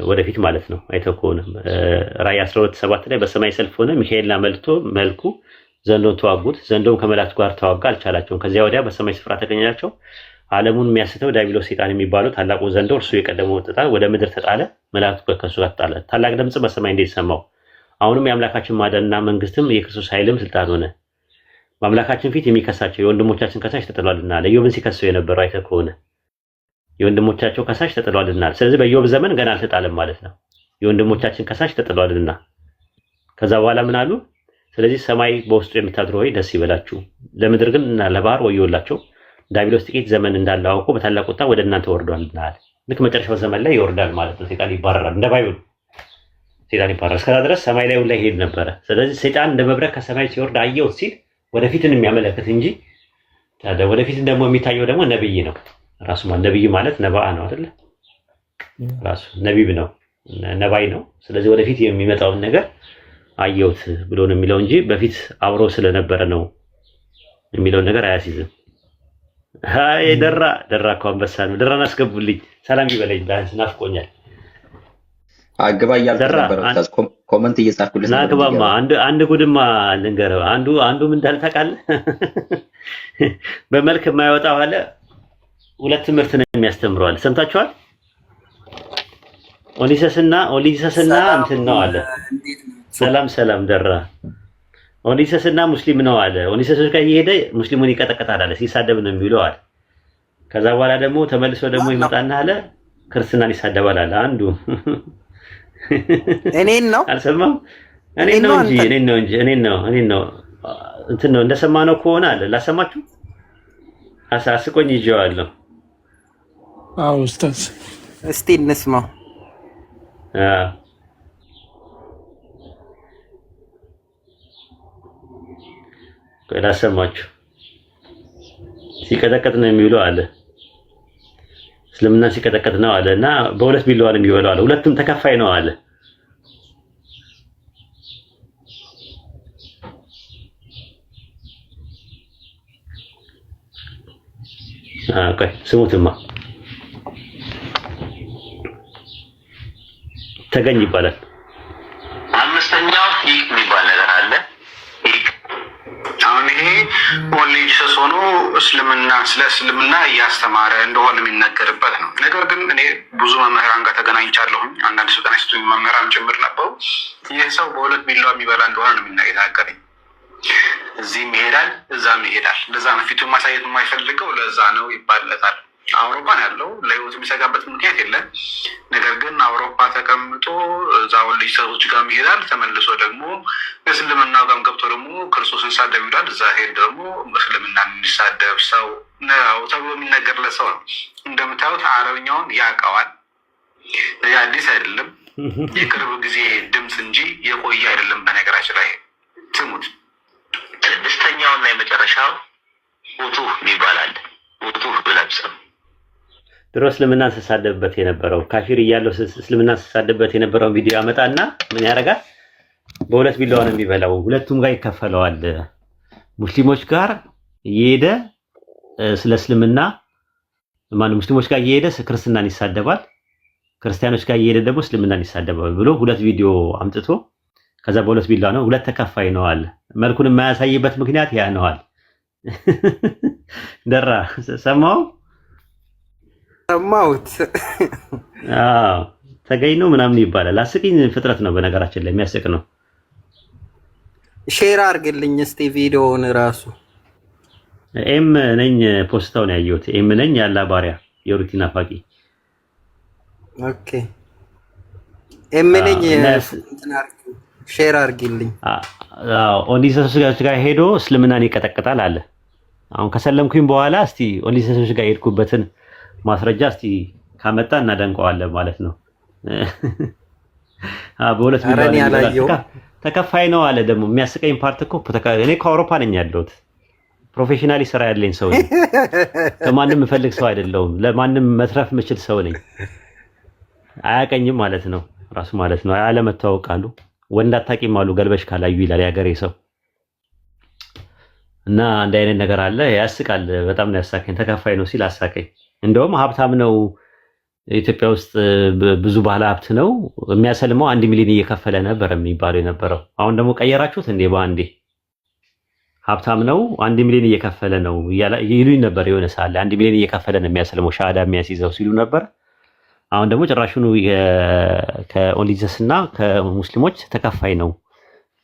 ወደፊት ማለት ነው። አይተው ከሆነ ራእይ 12:7 ላይ በሰማይ ሰልፍ ሆነ፣ ሚካኤልና መልኩ ዘንዶን ተዋጉት፣ ዘንዶም ከመላእክቱ ጋር ተዋጋ፣ አልቻላቸውም። ከዚያ ወዲያ በሰማይ ስፍራ ተገኛቸው። ዓለሙን የሚያስተው ዲያብሎስ ሰይጣን የሚባለው ታላቁ ዘንዶ እርሱ የቀደመው ወደ ምድር ተጣለ፣ መላእክቱ ከእሱ ጋር ተጣለ። ታላቅ ድምጽ በሰማይ እንዴት ሰማው? አሁንም የአምላካችን ማዳንና መንግስትም የክርስቶስ ኃይልም ስልጣን ሆነ። በአምላካችን ፊት የሚከሳቸው የወንድሞቻችን ከሳሽ ተጥሏልና። ለኢዮብን ሲከሰው የነበረው አይተህ ከሆነ የወንድሞቻቸው ከሳሽ ተጥሏልና። ስለዚህ በኢዮብ ዘመን ገና አልተጣለም ማለት ነው። የወንድሞቻችን ከሳሽ ተጥሏልና። ከዛ በኋላ ምን አሉ? ስለዚህ ሰማይ በውስጡ የምታድሩ ሆይ ደስ ይበላችሁ፣ ለምድር ግን እና ለባህር ወዮላቸው፣ ዲያብሎስ ጥቂት ዘመን እንዳለው አውቆ በታላቅ ቁጣ ወደ እናንተ ወርዷልና። ልክ መጨረሻው ዘመን ላይ ይወርዳል ማለት ነው። ሰይጣን ይባረራል፣ እንደ ባይብል ሰይጣን ይባረራል። እስከዛ ድረስ ሰማይ ላይ ሁላ ይሄድ ነበረ። ስለዚህ ሰይጣን እንደ መብረቅ ከሰማይ ሲወርድ አየሁት ሲል ወደፊትን የሚያመለክት እንጂ ወደፊትን ደግሞ የሚታየው ደግሞ ነብይ ነው። ራሱ ነብይ ማለት ነባአ ነው አይደለ? ራሱ ነቢብ ነው፣ ነባይ ነው። ስለዚህ ወደፊት የሚመጣውን ነገር አየሁት ብሎ ነው የሚለው እንጂ በፊት አብሮ ስለነበረ ነው የሚለው ነገር አያሲዝም። አይ ደራ እኮ አንበሳ ነው። ደራን አስገቡልኝ፣ ሰላም ይበለኝ፣ ዳንስ ናፍቆኛል። አግባ እያልኩ ነበር። ኮመንት እየጻፍኩልህ ነበር። ናግባማ አንድ ጉድማ ልንገረው። አንዱ ምን እንዳለ ታውቃለህ? በመልክ የማይወጣው አለ ሁለት ትምህርት ነው የሚያስተምረው አለ። ሰምታችኋል? ኦሊሰስና እንትን ነው አለ። ሰላም ደራ። ኦሊሰስና ሙስሊም ነው አለ። ኦሊሰሶች ጋር እየሄደ ሙስሊሙን ይቀጠቀጣል አለ። ሲሳደብ ነው የሚውለው አለ። ከዛ በኋላ ደግሞ ተመልሶ ደግሞ ይመጣና አለ ክርስትናን ይሳደባል አለ። አንዱ እኔን ነው አልሰማም። እኔን ነው እንትን ነው እንደሰማነው ከሆነ አለ። ላሰማችሁ አስቆኝ ይዤዋለሁ። አዎ ኡስታዝ፣ እስቲ እንስማው። ላሰማችሁ። ሲቀጠቀጥ ነው የሚውለው አለ። እስልምና ሲቀጠቀጥ ነው አለ እና በሁለት ቢላዋ ነው የሚበላው አለ። ሁለቱም ተከፋይ ነው አለ። ቆይ ስሙትማ። ተገኝ ይባላል። አምስተኛው ሂቅ የሚባል ነገር አለ። አሁን ይሄ ኦንሊ ጂሰስ ሆኖ ስለ እስልምና እያስተማረ እንደሆነ የሚነገርበት ነው። ነገር ግን እኔ ብዙ መምህራን ጋር ተገናኝቻለሁኝ። አንዳንድ ሰው ተነስቶ መምህራን ጭምር ነበሩ። ይህ ሰው በሁለት ቢላዋ የሚበላ እንደሆነ ነው የተናገረኝ። እዚህም ይሄዳል እዛም ይሄዳል። ለዛ ነው ፊቱን ማሳየት የማይፈልገው፣ ለዛ ነው ይባልለታል። አውሮፓ ያለው ለህይወቱ የሚሰጋበት ምክንያት የለም። ነገር ግን አውሮፓ ተቀምጦ እዛው ልጅ ሰዎች ጋር ይሄዳል። ተመልሶ ደግሞ እስልምና ጋር ገብቶ ደግሞ ክርስቶስን ሳደብ ይላል። እዛ ሄድ ደግሞ እስልምና የሚሳደብ ሰው ነው ተብሎ የሚነገርለት ሰው ነው። እንደምታዩት አረብኛውን ያውቀዋል። አዲስ አይደለም፣ የቅርብ ጊዜ ድምፅ እንጂ የቆየ አይደለም። በነገራችን ላይ ስሙት። ስድስተኛውና የመጨረሻው ውቱህ ይባላል። ውቱህ ብለብሰው ድሮ እስልምናን ሲሳደብበት የነበረው ካፊር እያለው እስልምናን ሲሳደብበት የነበረውን ቪዲዮ ያመጣና ምን ያደርጋል? በሁለት ቢላዋ ነው የሚበላው። ሁለቱም ጋር ይከፈለዋል። ሙስሊሞች ጋር እየሄደ ስለ እስልምና ሙስሊሞች ጋር እየሄደ ክርስትናን ይሳደባል፣ ክርስቲያኖች ጋር እየሄደ ደግሞ እስልምናን ይሳደባል ብሎ ሁለት ቪዲዮ አምጥቶ ከዛ በሁለት ቢላዋ ነው፣ ሁለት ተከፋይ ነው አለ። መልኩን የማያሳይበት ምክንያት ያ ነው አለ። ደራ ሰማው ሰማውት። አዎ ተገኝ ነው ምናምን ይባላል። አስቂኝ ፍጥረት ነው በነገራችን ላይ የሚያስቅ ነው። ሼር አድርግልኝ እስቲ ቪዲዮውን ራሱ። ኤም ነኝ ፖስታውን ያየሁት። ኤም ነኝ ያላ ባሪያ የሩቲና ፋቂ። ኦኬ ኤም ነኝ ሼር አድርግልኝ። ኦንሊሰሶች ጋር ሄዶ እስልምናን ይቀጠቅጣል አለ። አሁን ከሰለምኩኝ በኋላ እስቲ ኦንሊሰሶች ጋር የሄድኩበትን ማስረጃ እስቲ ካመጣ እናደንቀዋለን ማለት ነው። በሁለት ቢላዋ ተከፋይ ነው አለ። ደግሞ የሚያስቀኝ ፓርት እኮ እኔ ከአውሮፓ ነኝ ያለሁት፣ ፕሮፌሽናሊ ስራ ያለኝ ሰው ነኝ። ከማንም የምፈልግ ሰው አይደለሁም። ለማንም መትረፍ የምችል ሰው ነኝ። አያቀኝም ማለት ነው ራሱ ማለት ነው። አለመታወቅ አሉ ወንድ አታቂም አሉ ገልበሽ ካላዩ ይላል ያገሬ ሰው። እና አንድ አይነት ነገር አለ። ያስቃል። በጣም ነው ያሳቀኝ። ተከፋይ ነው ሲል አሳቀኝ። እንደውም ሀብታም ነው ኢትዮጵያ ውስጥ ብዙ ባለ ሀብት ነው የሚያሰልመው 1 ሚሊዮን እየከፈለ ነበር የሚባለው የነበረው። አሁን ደግሞ ቀየራችሁት እንዴ? በአንዴ ሀብታም ነው 1 ሚሊዮን እየከፈለ ነው ይሉኝ ነበር የሆነ ሰዓት ላይ 1 ሚሊዮን እየከፈለ ነው የሚያሰልመው ሻሃዳ የሚያስይዘው ሲሉ ነበር። አሁን ደግሞ ጭራሹኑ ከኦንሊጀስ እና ከሙስሊሞች ተከፋይ ነው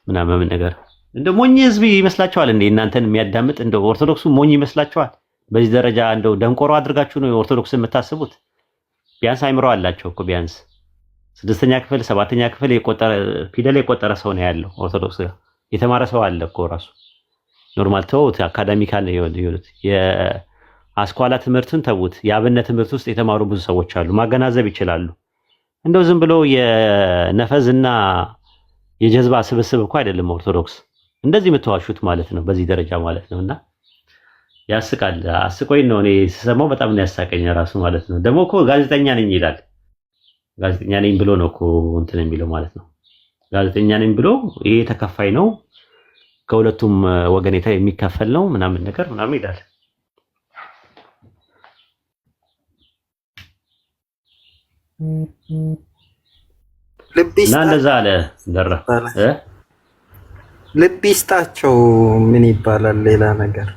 ምናምን ነገር። እንደ ሞኝ ህዝብ ይመስላችኋል እንዴ? እናንተን የሚያዳምጥ እንደ ኦርቶዶክሱ ሞኝ ይመስላችኋል? በዚህ ደረጃ እንደው ደንቆሮ አድርጋችሁ ነው ኦርቶዶክስን የምታስቡት? ቢያንስ አይምሮ አላቸው እኮ ቢያንስ 6ኛ ክፍል 7ኛ ክፍል የቆጠረ ፊደል የቆጠረ ሰው ነው ያለው ኦርቶዶክስ የተማረ ሰው አለ እኮ ራሱ ኖርማል ተውት፣ አካዳሚካል ይሉት የአስኳላ ትምህርትን ተውት፣ የአብነት ትምህርት ውስጥ የተማሩ ብዙ ሰዎች አሉ፣ ማገናዘብ ይችላሉ። እንደው ዝም ብሎ የነፈዝና የጀዝባ ስብስብ እኮ አይደለም ኦርቶዶክስ። እንደዚህ የምትዋሹት ማለት ነው በዚህ ደረጃ ማለት ነውና ያስቃል። አስቆኝ ነው እኔ ስሰማው በጣም ነው ያሳቀኝ ራሱ ማለት ነው። ደግሞ እኮ ጋዜጠኛ ነኝ ይላል። ጋዜጠኛ ነኝ ብሎ ነው እኮ እንትን የሚለው ማለት ነው። ጋዜጠኛ ነኝ ብሎ ይሄ ተከፋይ ነው ከሁለቱም ወገኔታ የሚከፈል ነው ምናምን ነገር ምናምን ይላል። ልቢስታ እንደዛ አለ ደራ ልቢስታቸው ምን ይባላል ሌላ ነገር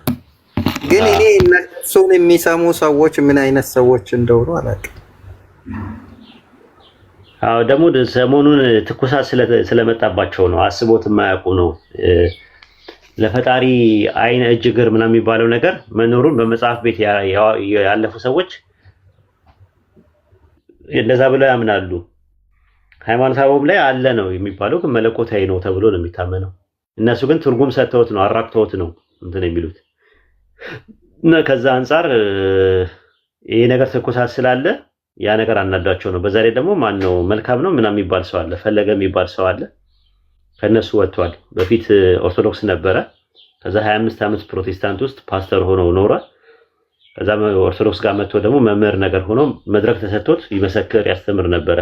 ግን እኔ እነሱን የሚሰሙ ሰዎች ምን አይነት ሰዎች እንደሆኑ አላውቅም። አዎ ደግሞ ሰሞኑን ትኩሳት ስለመጣባቸው ነው። አስቦት የማያውቁ ነው። ለፈጣሪ አይነ እጅ እግር ምናምን የሚባለው ነገር መኖሩን በመጽሐፍ ቤት ያለፉ ሰዎች እንደዛ ብለው ያምናሉ። ሃይማኖት አበው ላይ አለ ነው የሚባለው፣ ግን መለኮታዊ ነው ተብሎ ነው የሚታመነው። እነሱ ግን ትርጉም ሰጥተውት ነው አራቅተውት ነው እንትን የሚሉት እና ከዛ አንፃር ይሄ ነገር ትኩሳት ስላለ ያ ነገር አናዷቸው ነው። በዛ ላይ ደግሞ ማን ነው መልካም ነው ምናምን የሚባል ሰው አለ፣ ፈለገ የሚባል ሰው አለ። ከነሱ ወጥቷል። በፊት ኦርቶዶክስ ነበረ። ከዛ 25 ዓመት ፕሮቴስታንት ውስጥ ፓስተር ሆኖ ኖረ። ከዛ ኦርቶዶክስ ጋር መጥቶ ደግሞ መምህር ነገር ሆኖ መድረክ ተሰጥቶት ይመሰክር ያስተምር ነበረ።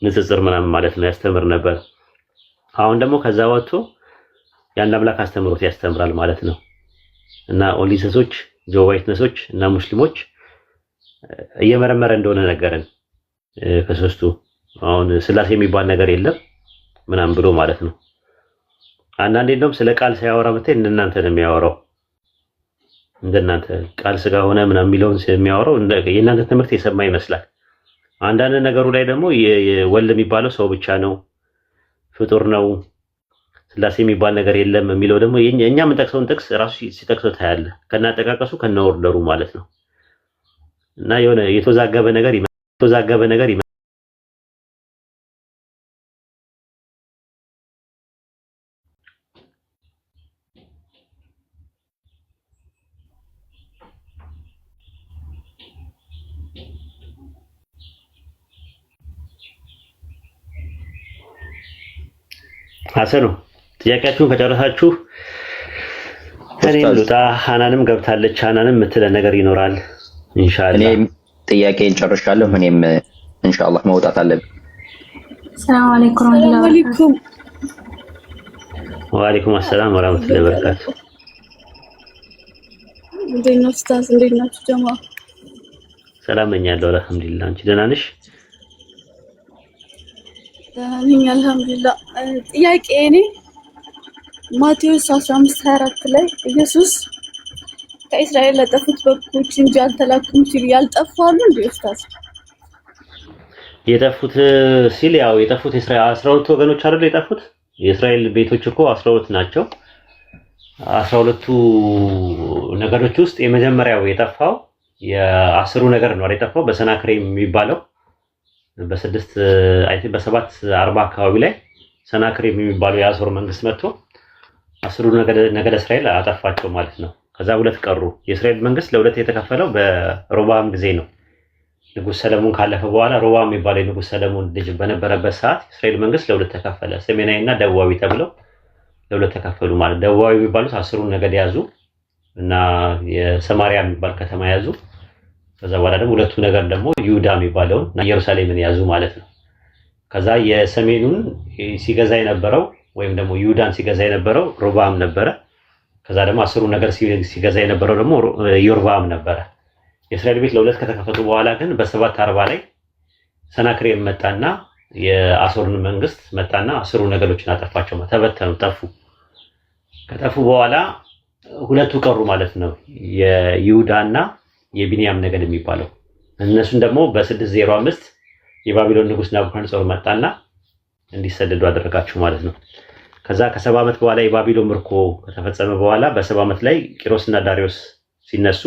ንጽጽር ምናምን ማለት ነው ያስተምር ነበር። አሁን ደግሞ ከዛ ወጥቶ ያን አምላክ አስተምሮት ያስተምራል ማለት ነው። እና ኦንሊሰሶች ጆቫይትነሶች እና ሙስሊሞች እየመረመረ እንደሆነ ነገረን። ከሶስቱ አሁን ስላሴ የሚባል ነገር የለም ምናምን ብሎ ማለት ነው። አንዳንዴ እንደውም ስለ ቃል ሳያወራ መተን እናንተ ነው የሚያወራው። እንደናንተ ቃል ስጋ ሆነ ምናምን የሚለውን የሚያወራው የእናንተ ትምህርት የሰማ ይመስላል። አንዳንድ ነገሩ ላይ ደግሞ ወልድ የሚባለው ሰው ብቻ ነው፣ ፍጡር ነው፣ ስላሴ የሚባል ነገር የለም የሚለው ደግሞ እኛ የምንጠቅሰውን ጥቅስ ራሱ ሲጠቅሰው ታያለ፣ ከናጠቃቀሱ ከነወርደሩ ማለት ነው። እና የሆነ የተዛገበ ነገር ሐሰኑ ጥያቄያችሁን ከጨረሳችሁ እኔም ልውጣ። ሐናንም ገብታለች። ሐናንም የምትለ ነገር ይኖራል ኢንሻአላህ። እኔም ጥያቄን ጨርሻለሁ። እኔም ኢንሻአላህ መውጣት አለብኝ። ሰላም አለይኩም ወራህመቱላሂ ወአለይኩም ሰላም ወራህመቱላሂ ወበረካቱ። እንዴት ነው ኡስታዝ? እንዴት ናችሁ ጀማ? ሰላም ነኝ ያለው አልሐምዱሊላህ። አንቺ ደህና ነሽ? ነኝ አልሐምዱሊላህ። ጥያቄ እኔ ማቴዎስ 15:24 ላይ ኢየሱስ ከእስራኤል ለጠፉት በጎች እንጂ አልተላኩም ሲል ያልጠፋሉ እንዴ ኡስታዝ? የጠፉት ሲል ያው የጠፉት እስራኤል 12 ወገኖች አይደል የጠፉት? የእስራኤል ቤቶች እኮ 12 ናቸው። 12ቱ ነገዶች ውስጥ የመጀመሪያው የጠፋው የአስሩ ነገር ነው አይደል የጠፋው በሰናክሬም የሚባለው በ740 አካባቢ ላይ ሰናክሬም የሚባለው የአሦር መንግስት መጥቶ አስሩ ነገደ እስራኤል አጠፋቸው ማለት ነው። ከዛ ሁለት ቀሩ። የእስራኤል መንግስት ለሁለት የተከፈለው በሮባም ጊዜ ነው። ንጉስ ሰለሞን ካለፈ በኋላ ሮባም የሚባለው የንጉስ ሰለሞን ልጅ በነበረበት ሰዓት የእስራኤል መንግስት ለሁለት ተከፈለ። ሰሜናዊና ደቡባዊ ተብለው ለሁለት ተከፈሉ ማለት። ደቡባዊ የሚባሉት አስሩን ነገድ ያዙ እና የሰማሪያ የሚባል ከተማ ያዙ። ከዛ በኋላ ደግሞ ሁለቱ ነገር ደግሞ ይሁዳ የሚባለውን እና ኢየሩሳሌምን ያዙ ማለት ነው። ከዛ የሰሜኑን ሲገዛ የነበረው ወይም ደግሞ ይሁዳን ሲገዛ የነበረው ሮባም ነበረ። ከዛ ደግሞ አስሩ ነገር ሲገዛ የነበረው ደግሞ ዮርባም ነበረ። የእስራኤል ቤት ለሁለት ከተከፈቱ በኋላ ግን በ740 ላይ ሰናክሬም መጣና የአሦርን መንግስት መጣና 10 ነገዶችን አጠፋቸው። ተበተኑ፣ ጠፉ። ከጠፉ በኋላ ሁለቱ ቀሩ ማለት ነው፣ የይሁዳና የቢንያም ነገድ የሚባለው። እነሱን ደግሞ በ605 የባቢሎን ንጉስ ናቡከደነፆር መጣና እንዲሰደዱ አደረጋቸው ማለት ነው። ከዛ ከ70 ዓመት በኋላ የባቢሎን ምርኮ ከተፈጸመ በኋላ በ70 ዓመት ላይ ቂሮስና ዳሪዮስ ሲነሱ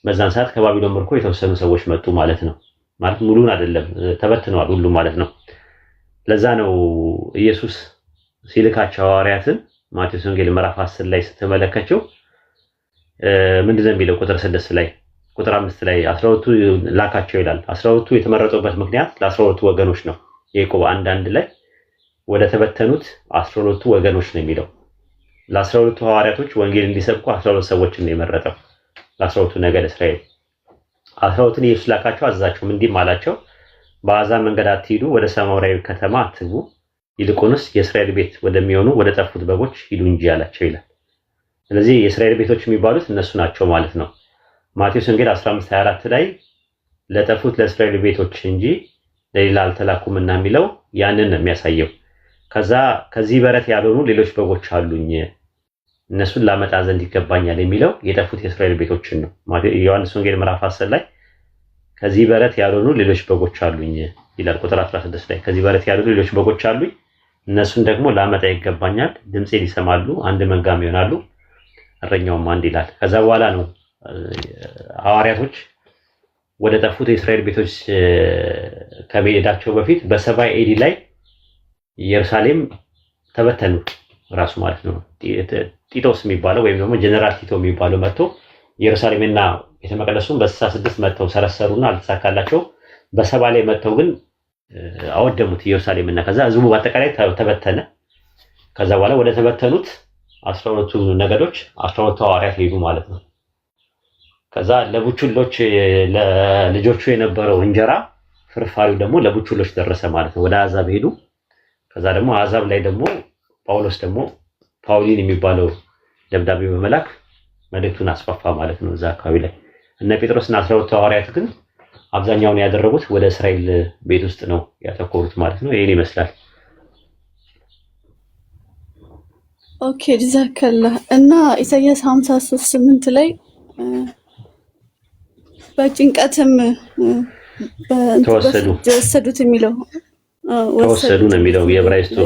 በዛን ሰዓት ከባቢሎን ምርኮ የተወሰኑ ሰዎች መጡ ማለት ነው። ማለት ሙሉን አይደለም፣ ተበትነዋል ሁሉ ማለት ነው። ለዛ ነው ኢየሱስ ሲልካቸው ሐዋርያትን ማቴዎስ ወንጌል ምዕራፍ 10 ላይ ስትመለከቸው ምንድነው የሚለው? ቁጥር 6 ላይ ቁጥር 5 ላይ 12ቱ ላካቸው ይላል። 12ቱ የተመረጡበት ምክንያት ለ12ቱ ወገኖች ነው። ያዕቆብ 1:1 ላይ ወደ ተበተኑት 12ቱ ወገኖች ነው የሚለው። ለ12ቱ ሐዋርያቶች ወንጌል እንዲሰብኩ 12 ሰዎችን ነው የመረጠው። ለ12ቱ ነገድ እስራኤል 12ቱን ኢየሱስ ላካቸው፣ አዘዛቸውም እንዲህም አላቸው፣ በአሕዛብ መንገድ አትሂዱ፣ ወደ ሰማርያዊ ከተማ አትግቡ፣ ይልቁንስ የእስራኤል ቤት ወደሚሆኑ ወደ ጠፉት በጎች ሂዱ እንጂ አላቸው ይላል። ስለዚህ የእስራኤል ቤቶች የሚባሉት እነሱ ናቸው ማለት ነው። ማቴዎስ ወንጌል 15:24 ላይ ለጠፉት ለእስራኤል ቤቶች እንጂ ለሌላ አልተላኩምና የሚለው ያንን ነው የሚያሳየው። ከዚህ በረት ያልሆኑ ሌሎች በጎች አሉኝ፣ እነሱን ላመጣ ዘንድ ይገባኛል የሚለው የጠፉት የእስራኤል ቤቶችን ነው። ዮሐንስ ወንጌል ምዕራፍ 10 ላይ ከዚህ በረት ያልሆኑ ሌሎች በጎች አሉኝ ይላል። ቁጥር 16 ላይ ከዚህ በረት ያልሆኑ ሌሎች በጎች አሉኝ፣ እነሱን ደግሞ ላመጣ ይገባኛል፣ ድምፄን ይሰማሉ፣ አንድ መንጋም ይሆናሉ፣ እረኛውም አንድ ይላል። ከዛ በኋላ ነው ሐዋርያቶች ወደ ጠፉት የእስራኤል ቤቶች ከመሄዳቸው በፊት በ70 ኤዲ ላይ ኢየሩሳሌም ተበተኑ ራሱ ማለት ነው። ቲቶስ የሚባለው ወይም ደግሞ ጀነራል ቲቶ የሚባለው መጥቶ ኢየሩሳሌምና ቤተ መቅደሱን በ66 መጥተው ሰረሰሩና አልተሳካላቸው። በ70 ላይ መጥተው ግን አወደሙት ኢየሩሳሌምና። ከዛ ህዝቡ በአጠቃላይ ተበተነ። ከዛ በኋላ ወደ ተበተኑት 12ቱ ነገዶች 12ቱ ሐዋርያት ሄዱ ማለት ነው። ከዛ ለቡችሎች ለልጆቹ የነበረው እንጀራ ፍርፋሪው ደግሞ ለቡችሎች ደረሰ ማለት ነው። ወደ አሕዛብ ሄዱ። ከዛ ደግሞ አሕዛብ ላይ ደግሞ ጳውሎስ ደግሞ ፓውሊን የሚባለው ደብዳቤ በመላክ መልእክቱን አስፋፋ ማለት ነው እዛ አካባቢ ላይ። እነ ጴጥሮስና 12ቱ ሐዋርያት ግን አብዛኛውን ያደረጉት ወደ እስራኤል ቤት ውስጥ ነው ያተኮሩት ማለት ነው። ይሄን ይመስላል። ኦኬ ጀዛከላ። እና ኢሳይያስ 53:8 ላይ በጭንቀትም ተወሰዱት የሚለው ተወሰዱ ነው የሚለው። የዕብራይስጡ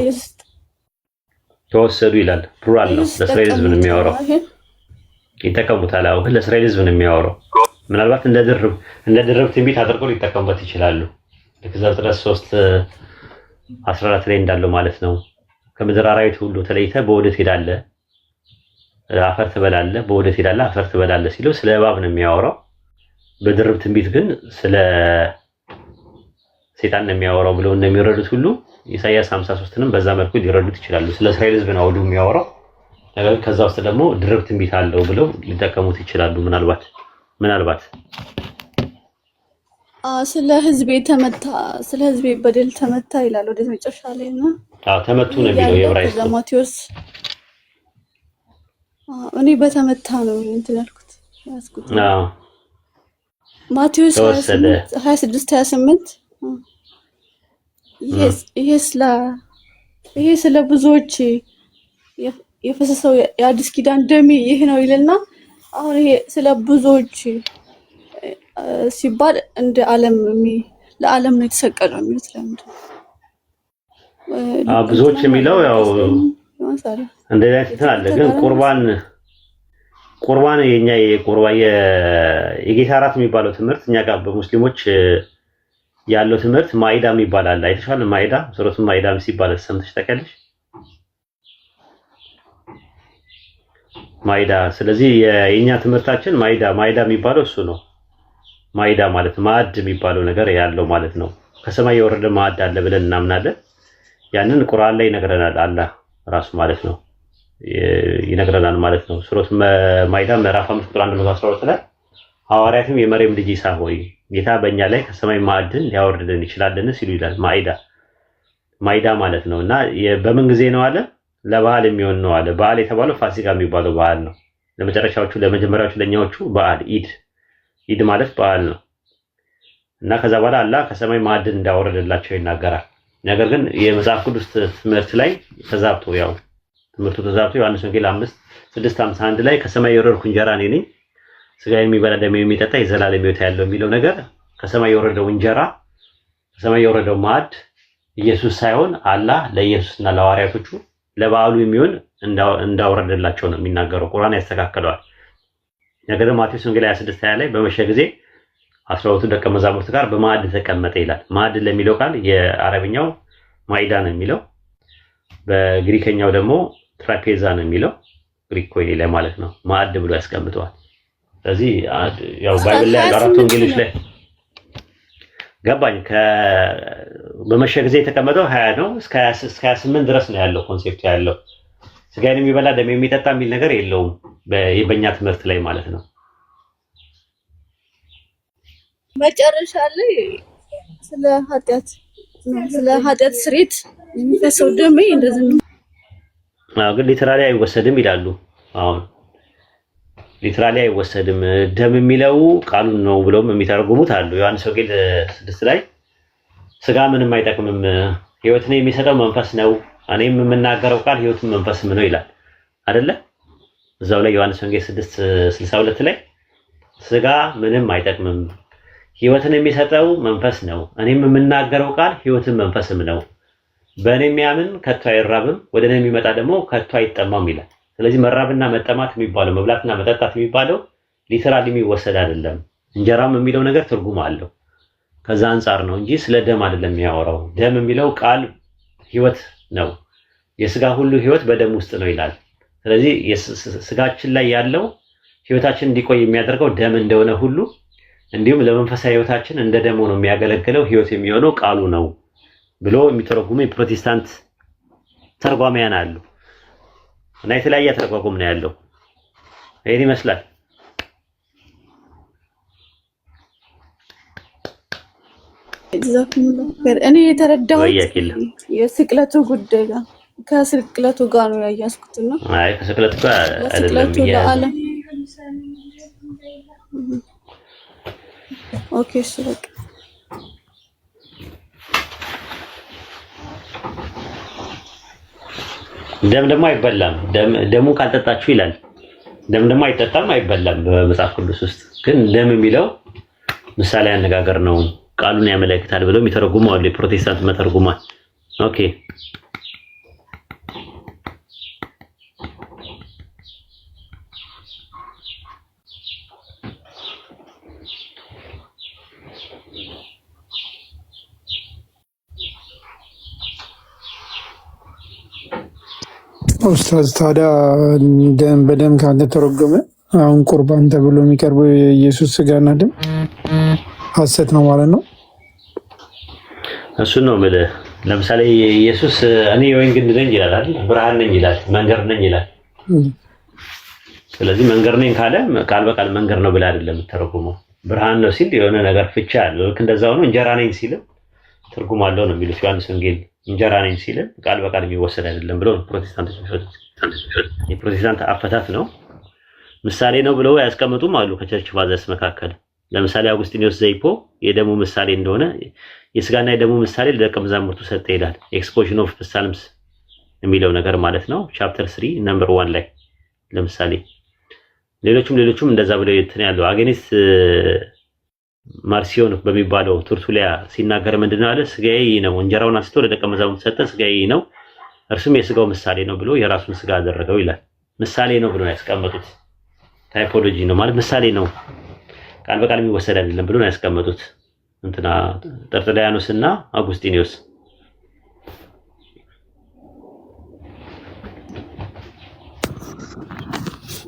ተወሰዱ ይላል። ፕሉራል ነው። ለእስራኤል ሕዝብ ነው የሚያወራው። ይጠቀሙታል። አዎ ግን ለእስራኤል ሕዝብ ነው የሚያወራው። ምናልባት እንደ ድርብ ትንቢት አድርገው ሊጠቀሙበት ይችላሉ። ዘፍጥረት 3:14 ላይ እንዳለው ማለት ነው። ከምድር አራዊት ሁሉ ተለይተህ በወዴት ትሄዳለህ? አፈር ትበላለህ። በወዴት ትሄዳለህ? አፈር ትበላለህ ሲለው ስለ እባብ ነው የሚያወራው። በድርብ ትንቢት ግን ስለ ሰይጣን ነው የሚያወራው ብለው እንደሚረዱት ሁሉ ኢሳይያስ 53ንም በዛ መልኩ ሊረዱት ይችላሉ። ስለ እስራኤል ሕዝብ ነው አውዱ የሚያወራው። ነገር ግን ከዛ ውስጥ ደግሞ ድርብ ትንቢት አለው ብለው ሊጠቀሙት ይችላሉ። ምናልባት ስለ ህዝቤ በደል ተመታ ይላል ወደ መጨረሻ ላይ ነው። ተመቱ ነው የሚለው የዕብራይስጡ። ማቴዎስ እኔ በተመታ ነው እንትን ያልኩት ያስኩት። ማቴዎስ 26:28 ይሄ ስለ ብዙዎች የፈሰሰው የአዲስ ኪዳን ደሜ ይህ ነው ይልና አሁን ይሄ ስለ ብዙዎች ሲባል እንደ ለዓለም ነው የተሰቀለው የሚሉት ለምንድን ነው? ብዙዎች የሚለው ያው እንደዚህ አይነት አለ። ግን ቁርባን የኛ የጌታ እራት የሚባለው ትምህርት እኛ ጋር በሙስሊሞች ያለው ትምህርት ማኢዳ የሚባል አለ። አይተሻል? ማኢዳ ሱረቱን ማኢዳ ሲባል ሰምተሽ ታውቂያለሽ? ማኢዳ። ስለዚህ የኛ ትምህርታችን ማኢዳ የሚባለው እሱ ነው። ማኢዳ ማለት ማዕድ የሚባለው ነገር ያለው ማለት ነው። ከሰማይ የወረደ ማዕድ አለ ብለን እናምናለን። ያንን ቁርአን ላይ ይነግረናል አላህ ራሱ ማለት ነው ይነግረናል ማለት ነው። ሱረቱ ማኢዳ ምዕራፍ 5 ቁጥር 112 ላይ ሐዋርያትም የመርየም ልጅ ኢሳ ሆይ ጌታ በእኛ ላይ ከሰማይ ማዕድን ሊያወርድልን ይችላልን ሲሉ ይላል። ማኢዳ ማለት ነው። እና በምን ጊዜ ነው አለ? ለበዓል የሚሆን ነው አለ። በዓል የተባለው ፋሲካ የሚባለው በዓል ነው። ለመጀመሪያዎቹ ለኛዎቹ በዓል ኢድ ኢድ ማለት በዓል ነው እና ከዛ በኋላ አላህ ከሰማይ ማዕድን እንዳወረደላቸው ይናገራል። ነገር ግን የመጽሐፍ ቅዱስ ትምህርት ላይ ተዛብቶ ትምህርቱ ተዛብቶ ዮሐንስ ወንጌል 5:6-51 ላይ ከሰማይ የወረድኩ እንጀራ እኔ ነኝ፣ ስጋዬን የሚበላ ደሜን የሚጠጣ የዘላለም ሕይወት ያለው የሚለው ነገር ከሰማይ የወረደው እንጀራ ከሰማይ የወረደው ማዕድ ኢየሱስ ሳይሆን አላህ ለኢየሱስና ለሐዋርያቶቹ ለበዓሉ የሚሆን እንዳወረደላቸው ነው የሚናገረው። ቁርአን ያስተካክለዋል። ነገር ግን ማቴዎስ ወንጌል 26:20 ላይ በመሸ ጊዜ 12 ደቀ መዛሙርት ጋር በማዕድ ተቀመጠ ይላል። ማዕድ ለሚለው ቃል የአረብኛው ማይዳ ነው የሚለው፣ በግሪከኛው ደግሞ ትራፔዛ ነው የሚለው፣ ግሪክ ኮይኔ ላይ ማለት ነው። ማዕድ ብሎ ያስቀምጠዋል። ስለዚህ ባይብል ላይ አራት ወንጌሎች ላይ ገባኝ በመሸ ጊዜ የተቀመጠው 20 ነው እስከ 28 ድረስ ነው ያለው ኮንሴፕት ያለው። ስጋዬን የሚበላ ደሜን የሚጠጣ የሚል ነገር የለውም በእኛ ትምህርት ላይ ማለት ነው። መጨረሻ ላይ ስለ ኃጢአት ስሬት የሚፈሰው ደም እንደዚህ ነው። ግን ሊትራሊ አይወሰድም ይላሉ። አሁን ሊትራሊ አይወሰድም ደም የሚለው ቃሉን ነው ብለውም የሚተረጉሙት አሉ። ዮሐንስ ወንጌል 6 ላይ ስጋ ምንም አይጠቅምም፣ ሕይወትን የሚሰጠው መንፈስ ነው፣ እኔም የምናገረው ቃል ሕይወትን መንፈስም ነው ይላል አይደለ? እዛው ላይ ዮሐንስ ወንጌል 6:62 ላይ ስጋ ምንም አይጠቅምም፣ ሕይወትን የሚሰጠው መንፈስ ነው፣ እኔም የምናገረው ቃል ሕይወትን መንፈስም ነው፣ በእኔ የሚያምን ከቶ አይራብም፣ ወደ እኔ የሚመጣ ደግሞ ከቶ አይጠማም ይላል። ስለዚህ መራብና መጠማት የሚባለው መብላትና መጠጣት የሚባለው ሊተራሊ የሚወሰድ አይደለም። እንጀራም የሚለው ነገር ትርጉም አለው። ከዛ አንጻር ነው እንጂ ስለ ደም አይደለም የሚያወራው። ደም የሚለው ቃል ሕይወት ነው፣ የስጋ ሁሉ ሕይወት በደም ውስጥ ነው ይላል። ስለዚህ ስጋችን ላይ ያለው ሕይወታችን እንዲቆይ የሚያደርገው ደም እንደሆነ ሁሉ እንዲሁም ለመንፈሳዊ ሕይወታችን እንደ ደም ሆኖ የሚያገለግለው ሕይወት የሚሆነው ቃሉ ነው ብሎ የሚተረጉሙ የፕሮቴስታንት ተርጓሚያን አሉ እና የተለያየ ተረጓጉም ነው ያለው። ይሄን ይመስላል። እኔ የተረዳሁት የስቅለቱ ጉዳይ ጋር ከስቅለቱ ጋር ነው ያያዝኩትና አይ ከስቅለቱ ጋር አይደለም ይያዝ። ኦኬ እሺ በቃ ደም ደግሞ አይበላም። ደሙን ካልጠጣችሁ ይላል። ደም ደግሞ አይጠጣም አይበላም በመጽሐፍ ቅዱስ ውስጥ። ግን ደም የሚለው ምሳሌ አነጋገር ነው፣ ቃሉን ያመለክታል ብለው የሚተረጉሙ አሉ የፕሮቴስታንት መተርጉማን። ኦኬ ኡስታዝ ታዲያ ደም በደም ካልተተረጎመ አሁን ቁርባን ተብሎ የሚቀርበው የኢየሱስ ስጋና ደም ሐሰት ነው ማለት ነው? እሱ ነው የምልህ። ለምሳሌ ኢየሱስ እኔ የወይን ግንድ ነኝ ይላል አይደል? ብርሃን ነኝ ይላል፣ መንገድ ነኝ ይላል። ስለዚህ መንገድ ነኝ ካለ ቃል በቃል መንገድ ነው ብለህ አይደለም የምትተረጉመው። ብርሃን ነው ሲል የሆነ ነገር ፍቻ አለው። ልክ እንደዛው ነው እንጀራ ነኝ ሲል ትርጉም አለው ነው የሚሉት ዮሐንስ ወንጌል። እንጀራ ነኝ ሲል ቃል በቃል የሚወሰድ አይደለም ብለው ፕሮቴስታንቶች የፕሮቴስታንት አፈታት ነው። ምሳሌ ነው ብለው ያስቀምጡም አሉ ከቸርች ፋዘርስ መካከል። ለምሳሌ አውግስቲኖስ ዘይፖ የደሙ ምሳሌ እንደሆነ የስጋና የደሙ ምሳሌ ለደቀ መዛሙርቱ ሰጠ ይላል። ኤክስፖዥን ኦፍ ሳልምስ የሚለው ነገር ማለት ነው ቻፕተር 3 ነምበር 1 ላይ ለምሳሌ ሌሎችም እንደዛ ብለው እንትን ያለው አጌኒስ ማርሲዮን በሚባለው ቱርቱሊያ ሲናገር ምንድነው አለ? ስጋዬ ነው፣ እንጀራውን አንስቶ ለደቀ መዛሙርቱ ሰጠ፣ ስጋዬ ነው፣ እርሱም የስጋው ምሳሌ ነው ብሎ የራሱን ስጋ አደረገው ይላል። ምሳሌ ነው ብሎ ያስቀመጡት ታይፖሎጂ ነው ማለት ምሳሌ ነው፣ ቃል በቃል የሚወሰድ አይደለም ብሎ ያስቀመጡት እንትና ጠርጥሊያኖስ እና አውጉስቲኖስ።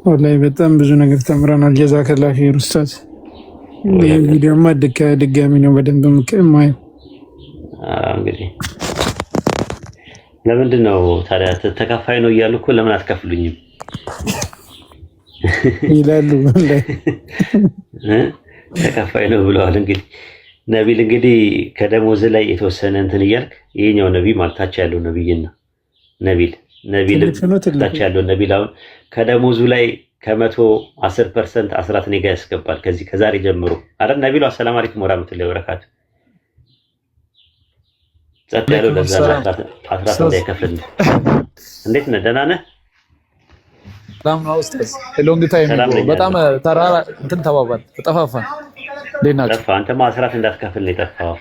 ወላሂ በጣም ብዙ ነገር ተምረናል። ጀዛከላህ ኸይር ኡስታዝ። ይህ ቪዲዮማ ድጋሚ ነው በደንብ የማየው። እንግዲህ ለምንድን ነው ታዲያ ተካፋይ ነው እያሉ እኮ ለምን አትከፍሉኝም ይላሉ። ተካፋይ ነው ብለዋል። እንግዲህ ነቢል እንግዲህ ከደሞዝ ላይ የተወሰነ እንትን እያልክ ይሄኛው ነቢይ ማለታች ያለው ነቢይና ነቢል ታች ያለው ነቢል አሁን ከደሞዙ ላይ ከ110% አስራት እኔ ጋር ያስገባል ከዚህ ከዛሬ ጀምሮ አረ ነብዩ ሰላም አለይኩም ወራህመቱላሂ ወበረካቱ ጸጥ ያለው ለዛ አስራት እንዳይከፍል እንዴት ነህ ደህና ነህ ሰላም ነው ኡስታዝ ሎንግ ታይም በጣም ተራራ እንትን ተባባል ተጠፋፋን ደናችሁ ጠፋ አንተማ አስራት እንዳትከፍል ነው የጠፋው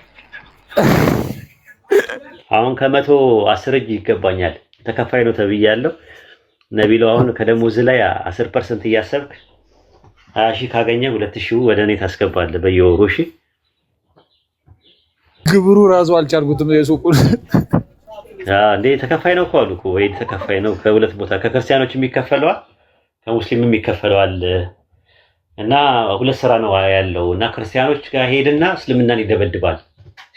አሁን ከ110 እጅ ይገባኛል ተከፋይ ነው ተብያለሁ ነብዩ አሁን ከደሞዝ ላይ 10% እያሰብክ 20000 ካገኘ 2000 ወደ እኔ ታስገባለህ በየወሩ እሺ ግብሩ ራሱ አልቻልኩትም የሱቁን እንዴ ተከፋይ ነው እኮ አሉ እኮ ወይ ተከፋይ ነው ከሁለት ቦታ ከክርስቲያኖች የሚከፈለው ከሙስሊም የሚከፈለው እና ሁለት ስራ ነው ያለው እና ክርስቲያኖች ጋር ሄድና እስልምናን ይደበድባል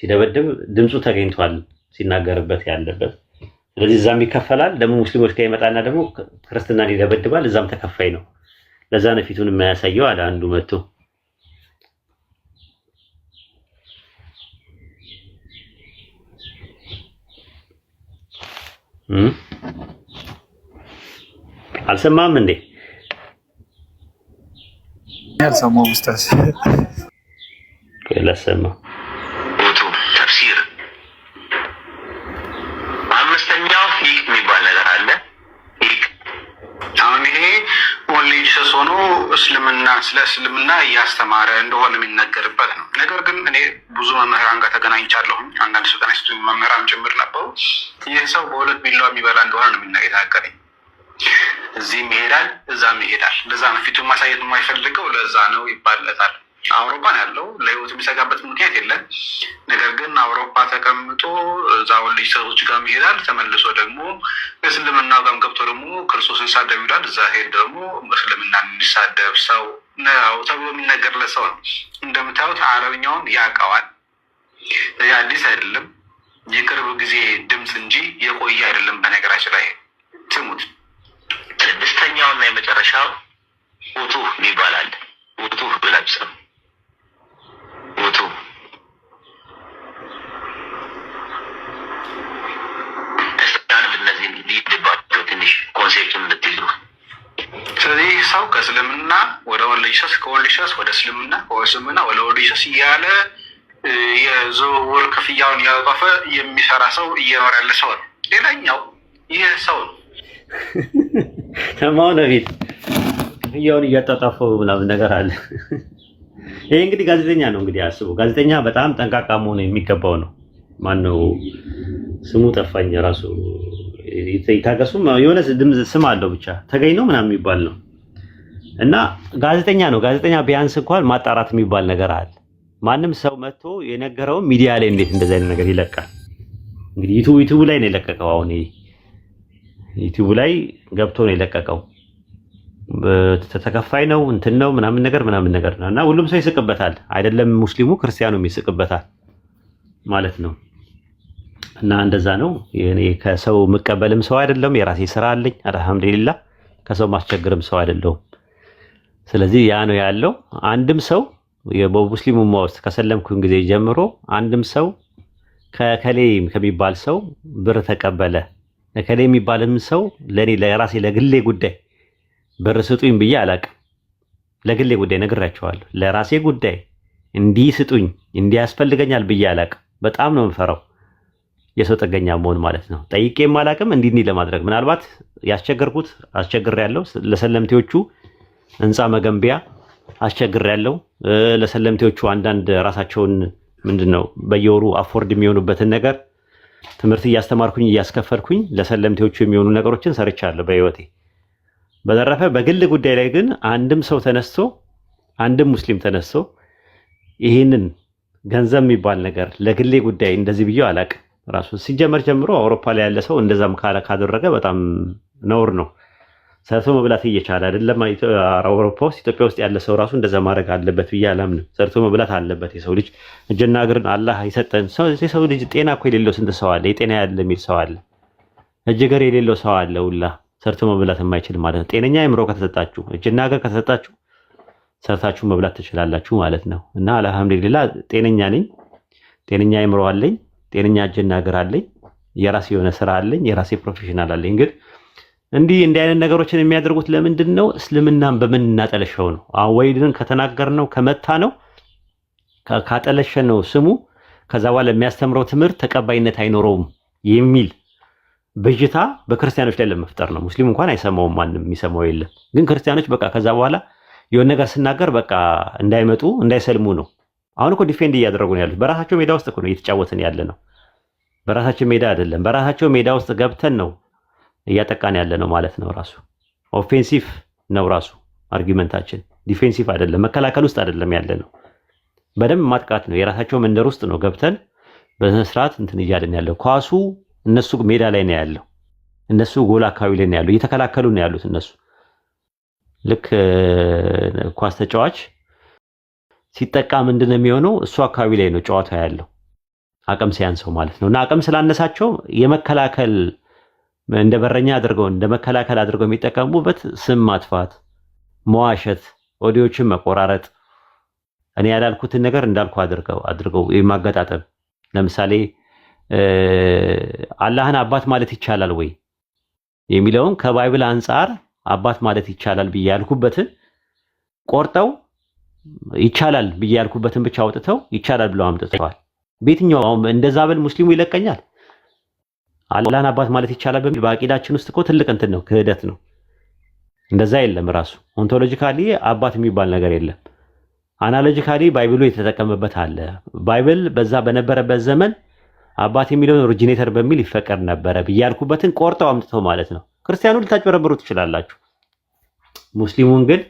ሲደበድብ ድምጹ ተገኝቷል ሲናገርበት ያለበት ስለዚህ እዛም ይከፈላል ደግሞ ሙስሊሞች ጋር ይመጣና ደግሞ ክርስትናን ይደበድባል እዛም ተከፋይ ነው ለዛ ነው ፊቱን የማያሳየው አለ አንዱ መጥቶ አልሰማም እንዴ ያልሰማው ኡስታዝ ከለሰማ ተፍሲር አምስተኛው ፊቅ የሚባል ነገር አለ ፊቅ አሁን ይሄ ኦንሊ ጂሰስ ሆኖ እስልምና ስለ እስልምና እያስተማረ እንደሆነ የሚነገርበት ነው ነገር ግን እኔ ብዙ መምህራን ጋር ተገናኝቻለሁ አንዳንድ ሱዳናይስቱ መምህራን ጭምር ነበሩ ይህ ሰው በሁለት ቢላዋ የሚበላ እንደሆነ ነው የሚናገረኝ እዚህም ይሄዳል እዛም ይሄዳል ለዛ ነው ፊቱን ማሳየት የማይፈልገው ለዛ ነው ይባላታል አውሮፓ ያለው ለህይወት የሚሰጋበት ምክንያት የለም ነገር ግን አውሮፓ ተቀምጦ እዛው ልጅ ሰዎች ጋር ይሄዳል ተመልሶ ደግሞ እስልምና ጋር ገብቶ ደግሞ ክርስቶስን ሳደብ ይላል እዛ ሄድ ደግሞ እስልምናን እንዲሳደብ ሰው ነው ተብሎ የሚነገርለት ሰው ነው እንደምታዩት አረብኛውን ያውቀዋል አዲስ አይደለም የቅርብ ጊዜ ድምጽ እንጂ የቆየ አይደለም በነገራችን ላይ ስሙት ስድስተኛውና የመጨረሻው ውጡ ይባላል ውጡ ብላችሁ ውጡ እስላም እነዚህ ሊድባቸው ትንሽ ኮንሴፕቱን እንድትይዙ ስለዚህ ሰው ከእስልምና ወደ ወልጅሰስ ከወልጅሰስ ወደ እስልምና ከእስልምና ወደ ወልጅሰስ እያለ የዝውውር ክፍያውን ያጠፈ የሚሰራ ሰው እየኖረ ያለ ሰው ነው ሌላኛው ይህ ሰው ነው ተማው ነብይ ክፍያውን እያጣጣፈው ምናምን ነገር አለ ይሄ እንግዲህ ጋዜጠኛ ነው እንግዲህ አስቡ ጋዜጠኛ በጣም ጠንቃቃ መሆን የሚገባው ነው ማነው ስሙ ጠፋኝ ራሱ ይታገሱም የሆነ ስም አለው ብቻ ተገኝ ነው ምናምን የሚባል ነው እና ጋዜጠኛ ነው ጋዜጠኛ ቢያንስ እንኳን ማጣራት የሚባል ነገር አለ ማንም ሰው መጥቶ የነገረው ሚዲያ ላይ እንዴት እንደዛ አይነት ነገር ይለቃል እንግዲህ ዩቲዩብ ላይ ነው የለቀቀው አሁን ዩቲዩብ ላይ ገብቶ ነው የለቀቀው ተከፋይ ነው እንትን ነው ምናምን ነገር ነውና ሁሉም ሰው ይስቅበታል አይደለም ሙስሊሙ ክርስቲያኑ ይስቅበታል ማለት ነው እና እንደዛ ነው እኔ ከሰው መቀበልም ሰው አይደለም የራሴ ስራ አለኝ አልহামዱሊላህ ከሰው ማስቸግርም ሰው አይደለም ስለዚህ ያ ነው ያለው አንድም ሰው የሙስሊሙ ውስጥ ከሰለምኩኝ ጊዜ ጀምሮ አንድም ሰው ከከሌ ከሚባል ሰው ብር ተቀበለ ከከሌ የሚባልም ሰው ለኔ ለራሴ ለግሌ ጉዳይ ብር ስጡኝ ብዬ አላቅም ለግሌ ጉዳይ ነግራቸዋለሁ ለራሴ ጉዳይ እንዲህ ስጡኝ እንዲህ ያስፈልገኛል ብዬ አላቅም በጣም ነው የምፈራው የሰው ጥገኛ መሆን ማለት ነው ጠይቄም አላቅም እንዲህ ለማድረግ ምናልባት ያስቸገርኩት አስቸግሬያለሁ ለሰለምቴዎቹ ህንጻ መገንቢያ አስቸግሬያለሁ ለሰለምቴዎቹ አንዳንድ ራሳቸውን ምንድነው በየወሩ አፎርድ የሚሆኑበትን ነገር ትምህርት እያስተማርኩኝ እያስከፈልኩኝ ለሰለምቴዎቹ የሚሆኑ ነገሮችን ሰርቻለሁ በህይወቴ በተረፈ በግል ጉዳይ ላይ ግን አንድም ሰው ተነስቶ አንድም ሙስሊም ተነስቶ ይሄንን ገንዘብ የሚባል ነገር ለግሌ ጉዳይ እንደዚህ ብዬ አላቅም ራሱ ሲጀመር ጀምሮ አውሮፓ ላይ ያለ ሰው እንደዛም ካደረገ በጣም ነውር ነው ሰርቶ መብላት እየቻለ አይደለም አውሮፓ ውስጥ ኢትዮጵያ ውስጥ ያለ ሰው ራሱ እንደዛ ማድረግ አለበት ብዬ አላምንም ሰርቶ መብላት አለበት የሰው ልጅ እጅና እግርን አላህ ይሰጠን ሰው ልጅ ጤና እኮ የሌለው ስንት ሰው አለ የጤና ያለ የሚል ሰው አለ እጅ እግር የሌለው ሰው አለ ሁላ ሰርቶ መብላት የማይችል ማለት ነው ጤነኛ አእምሮ ከተሰጣችሁ እጅና እግር ከተሰጣችሁ ሰርታችሁ መብላት ትችላላችሁ ማለት ነው እና አልহামዱሊላህ ጤነኛ ነኝ ጤነኛ አእምሮ አለኝ ጤነኛ እጅና እግር አለኝ የራሴ የሆነ ስራ አለኝ የራሴ ፕሮፌሽናል አለኝ ግን እንዲህ አይነት ነገሮችን የሚያደርጉት ለምንድን ነው? እስልምናን በምን እናጠለሸው ነው? አወይድን ከተናገርነው ከመታ ነው ካጠለሸነው ስሙ ከዛ በኋላ የሚያስተምረው ትምህርት ተቀባይነት አይኖረውም የሚል በጅታ በክርስቲያኖች ላይ ለመፍጠር ነው። ሙስሊም እንኳን አይሰማውም፣ ማንም የሚሰማው የለም። ግን ክርስቲያኖች በቃ ከዛ በኋላ የሆነ ነገር ስናገር በቃ እንዳይመጡ እንዳይሰልሙ ነው። አሁን እኮ ዲፌንድ እያደረጉ ነው ያሉት። በራሳቸው ሜዳ ውስጥ እኮ ነው እየተጫወትን ያለ ነው። በራሳቸው ሜዳ አይደለም፣ በራሳቸው ሜዳ ውስጥ ገብተን ነው እያጠቃን ያለ ነው ማለት ነው። ራሱ ኦፌንሲቭ ነው ራሱ አርጊመንታችን፣ ዲፌንሲቭ አይደለም፣ መከላከል ውስጥ አይደለም ያለ ነው። በደንብ ማጥቃት ነው። የራሳቸው መንደር ውስጥ ነው ገብተን በስርዓት እንትን እያለን ያለው። ኳሱ እነሱ ሜዳ ላይ ነው ያለው፣ እነሱ ጎል አካባቢ ላይ ነው ያለው፣ እየተከላከሉ ነው ያሉት እነሱ። ልክ ኳስ ተጫዋች ሲጠቃ ምንድነው የሚሆነው? እሱ አካባቢ ላይ ነው ጨዋታው ያለው፣ አቅም ሲያንሰው ማለት ነው። እና አቅም ስላነሳቸው የመከላከል እንደ በረኛ አድርገው እንደ መከላከል አድርገው የሚጠቀሙበት ስም ማጥፋት፣ መዋሸት፣ ኦዲዮችን መቆራረጥ፣ እኔ ያላልኩትን ነገር እንዳልኩ አድርገው የማገጣጠም። ለምሳሌ አላህን አባት ማለት ይቻላል ወይ የሚለውን ከባይብል አንፃር አባት ማለት ይቻላል ብዬ ያልኩበትን ቆርጠው ይቻላል ብዬ ያልኩበትን ብቻ አውጥተው ይቻላል ብለው አምጥተዋል። በየትኛው እንደዛ በል ሙስሊሙ ይለቀኛል? አላህን አባት ማለት ይቻላል በሚል በአቂዳችን ውስጥ እኮ ትልቅ እንትን ነው፣ ክህደት ነው። እንደዛ የለም። ራሱ ኦንቶሎጂካሊ አባት የሚባል ነገር የለም። አናሎጂካሊ ባይብሉ የተጠቀመበት አለ። ባይብል በዛ በነበረበት ዘመን አባት የሚለውን ኦሪጂኔተር በሚል ይፈቀድ ነበረ ብዬ ያልኩበትን ቆርጠው አምጥተው ማለት ነው። ክርስቲያኑ ልታጭበረብሩ ትችላላችሁ፣ ሙስሊሙን ግን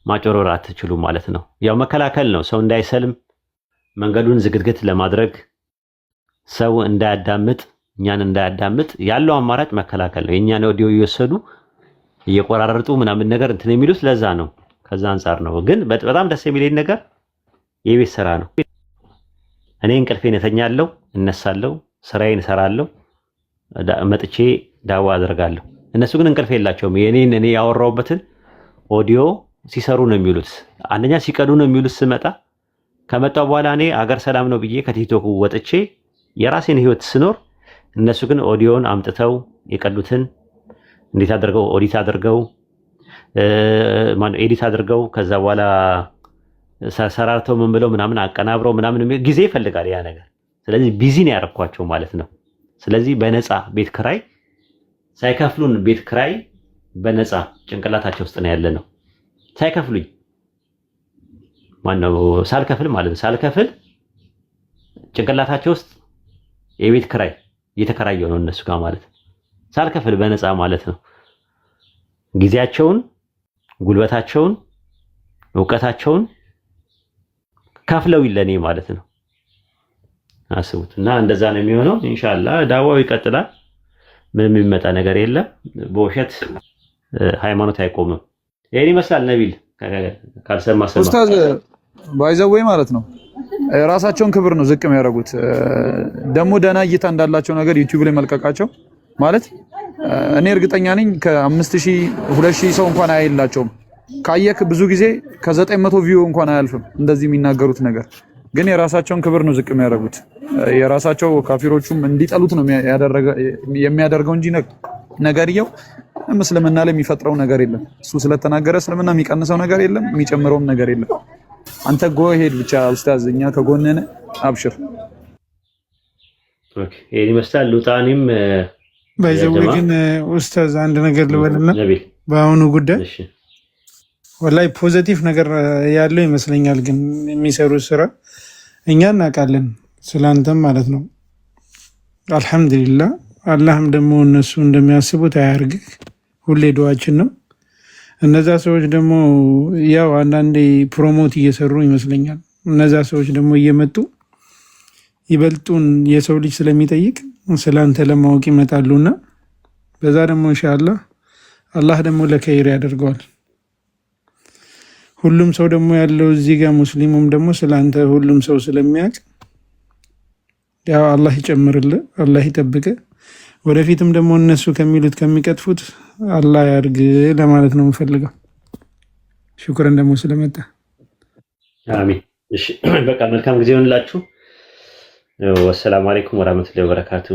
ማጭበርበር አትችሉ ማለት ነው። ያው መከላከል ነው፣ ሰው እንዳይሰልም መንገዱን ዝግትግት ለማድረግ ሰው እንዳያዳምጥ እኛን እንዳያዳምጥ ያለው አማራጭ መከላከል ነው። የእኛን ኦዲዮ እየወሰዱ እየቆራረጡ ምናምን ነገር እንትን የሚሉት ለዛ ነው። ከዛ አንፃር ነው። ግን በጣም ደስ የሚለኝ ነገር የቤት ስራ ነው። እኔ እንቅልፌን እተኛለሁ፣ እነሳለሁ፣ ስራዬን እሰራለሁ፣ መጥቼ ዳዋ አደርጋለሁ። እነሱ ግን እንቅልፍ የላቸውም። እኔ ያወራሁበትን ኦዲዮ ሲሰሩ ነው የሚውሉት። አንደኛ ሲቀዱ ነው የሚውሉት። ስመጣ ከመጣው በኋላ እኔ አገር ሰላም ነው ብዬ ከቲክቶክ ወጥቼ የራሴን ህይወት ስኖር፣ እነሱ ግን ኦዲዮን አምጥተው የቀዱትን እንዴት አድርገው ኦዲት አድርገው ኤዲት አድርገው ከዛ በኋላ ሰራርተው ምን ብለው ምናምን አቀናብረው ምናምን ጊዜ ይፈልጋል ያ ነገር። ስለዚህ ቢዚ ነው ያረኳቸው ማለት ነው። ስለዚህ በነፃ ቤት ክራይ ሳይከፍሉን ቤት ክራይ በነፃ ጭንቅላታቸው ውስጥ ነው ያለ ነው። ሳይከፍሉኝ ማነው ሳልከፍል ማለት ነው። ሳልከፍል ጭንቅላታቸው ውስጥ የቤት ክራይ እየተከራየው ነው እነሱ ጋር ማለት ነው። ሳልከፍል በነፃ ማለት ነው። ጊዜያቸውን፣ ጉልበታቸውን፣ ዕውቀታቸውን ከፍለው ይለኔ ማለት ነው። አስቡት። እና እንደዛ ነው የሚሆነው። ኢንሻአላህ ዳዋው ይቀጥላል። ምንም የሚመጣ ነገር የለም። በውሸት ሃይማኖት አይቆምም። ይሄን ይመስላል። ነቢል ካልሰማ ሰማ ኡስታዝ ባይዘወይ ማለት ነው ራሳቸውን ክብር ነው ዝቅ የሚያደርጉት። ደግሞ ደህና እይታ እንዳላቸው ነገር ዩቲዩብ ላይ መልቀቃቸው ማለት እኔ እርግጠኛ ነኝ ከ5000 2000 ሰው እንኳን አይላቸውም። ካየክ ብዙ ጊዜ ከ900 ቪው እንኳን አያልፍም እንደዚህ የሚናገሩት ነገር። ግን የራሳቸውን ክብር ነው ዝቅ የሚያደርጉት። የራሳቸው ካፊሮቹም እንዲጠሉት ነው የሚያደርገው እንጂ ነገርየው እስልምና ላይ የሚፈጥረው ነገር የለም። እሱ ስለተናገረ እስልምና የሚቀንሰው ነገር የለም፣ የሚጨምረውም ነገር የለም። አንተ ጎ ሄድ ብቻ ኡስታዝ፣ እኛ ከጎንነ አብሽር። ኦኬ ይሄን ይመስላል። ሉጣኒም ባይዘው ግን ኡስታዝ አንድ ነገር ልበልና በአሁኑ ጉዳይ ወላይ ፖዚቲቭ ነገር ያለው ይመስለኛል። ግን የሚሰሩት ስራ እኛ እናውቃለን ስላንተም ማለት ነው። አልহামዱሊላህ። አላህም ደግሞ እነሱ እንደሚያስቡት አያርግህ፣ ሁሌ ዱዓችን ነው። እነዛ ሰዎች ደግሞ ያው አንዳንዴ ፕሮሞት እየሰሩ ይመስለኛል። እነዛ ሰዎች ደግሞ እየመጡ ይበልጡን የሰው ልጅ ስለሚጠይቅ ስላንተ ለማወቅ ይመጣሉና በዛ ደግሞ ኢንሻአላህ አላህ ደግሞ ለከይር ያደርገዋል። ሁሉም ሰው ደግሞ ያለው እዚህ ጋር ሙስሊሙም ደግሞ ስላንተ ሁሉም ሰው ስለሚያውቅ ያው አላህ ይጨምርልህ፣ አላህ ይጠብቅህ። ወደፊትም ደግሞ እነሱ ከሚሉት ከሚቀጥፉት አላህ ያርግ ለማለት ነው የምፈልገው። ሽኩረን ደግሞ ስለመጣ አሚን። እሺ በቃ መልካም ጊዜ ይሁንላችሁ። ወሰላሙ አለይኩም ወራህመቱላሂ ወበረካቱ።